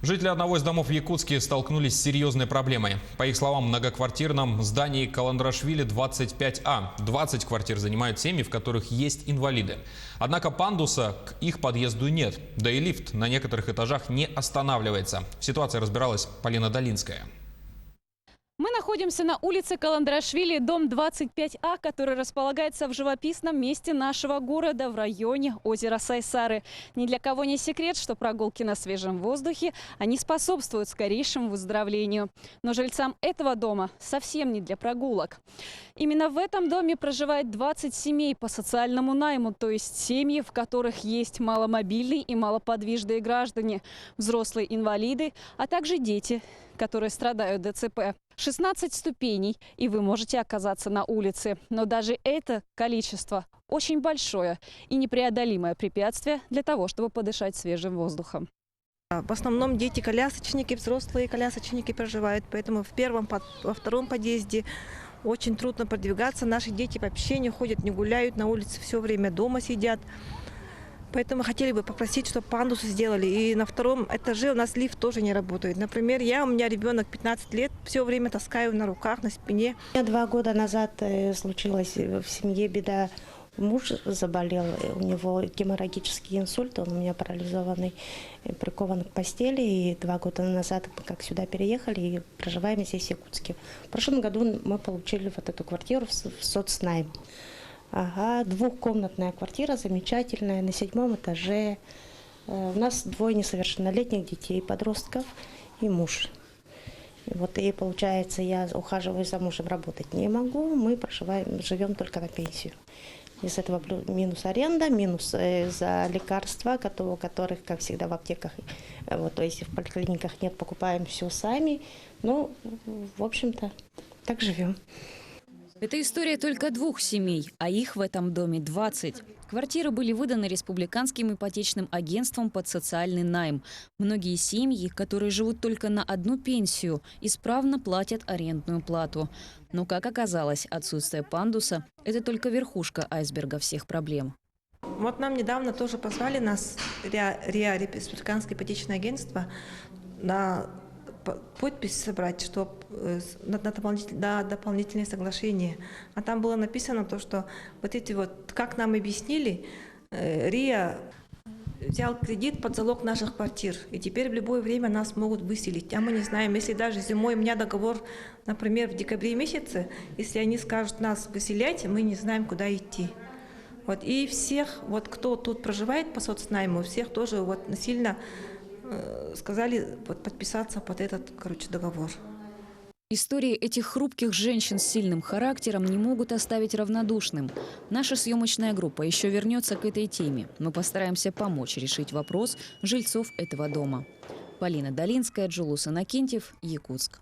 Жители одного из домов в Якутске столкнулись с серьезной проблемой. По их словам, в многоквартирном здании Каландрашвили 25А. 20 квартир занимают семьи, в которых есть инвалиды. Однако пандуса к их подъезду нет. Да и лифт на некоторых этажах не останавливается. В ситуации разбиралась Полина Долинская. Мы находимся на улице Каландрашвили, дом 25А, который располагается в живописном месте нашего города в районе озера Сайсары. Ни для кого не секрет, что прогулки на свежем воздухе, они способствуют скорейшему выздоровлению. Но жильцам этого дома совсем не для прогулок. Именно в этом доме проживает 20 семей по социальному найму, то есть семьи, в которых есть маломобильные и малоподвижные граждане, взрослые инвалиды, а также дети, которые страдают ДЦП. 16 ступеней, и вы можете оказаться на улице. Но даже это количество очень большое и непреодолимое препятствие для того, чтобы подышать свежим воздухом. В основном дети-колясочники, взрослые колясочники проживают, поэтому во втором подъезде очень трудно продвигаться. Наши дети вообще не ходят, не гуляют, на улице все время дома сидят. Поэтому хотели бы попросить, чтобы пандусы сделали. И на втором этаже у нас лифт тоже не работает. Например, у меня ребенок 15 лет, все время таскаю на руках, на спине. 2 года назад случилась в семье беда. Муж заболел, у него геморрагический инсульт, он у меня парализованный, прикован к постели. И 2 года назад мы как сюда переехали и проживаем здесь в Якутске. В прошлом году мы получили вот эту квартиру в соцнайм. Ага, 2-комнатная квартира, замечательная, на 7 этаже. У нас 2 несовершеннолетних детей, подростков и муж. И получается, я ухаживаю за мужем, работать не могу, мы живем только на пенсию. Из этого минус аренда, минус за лекарства, которых, как всегда, в аптеках, то есть в поликлиниках нет, покупаем все сами. Ну, в общем-то, так живем. Это история только 2 семей, а их в этом доме 20. Квартиры были выданы республиканским ипотечным агентством под социальный найм. Многие семьи, которые живут только на одну пенсию, исправно платят арендную плату. Но, как оказалось, отсутствие пандуса – это только верхушка айсберга всех проблем. Вот нам недавно тоже позвали нас, РИА, республиканское ипотечное агентство, на подпись собрать, чтобы на дополнительные соглашения. А там было написано то, что как нам объяснили, РИА взял кредит под залог наших квартир. И теперь в любое время нас могут выселить. А мы не знаем, если даже зимой у меня договор, например, в декабре месяце, если они скажут нас выселять, мы не знаем, куда идти. И всех, кто тут проживает по соцнайму, всех тоже насильно сказали подписаться под этот, договор. Истории этих хрупких женщин с сильным характером не могут оставить равнодушным. Наша съемочная группа еще вернется к этой теме. Мы постараемся помочь решить вопрос жильцов этого дома. Полина Долинская, Джулус Иннокентьев, Якутск.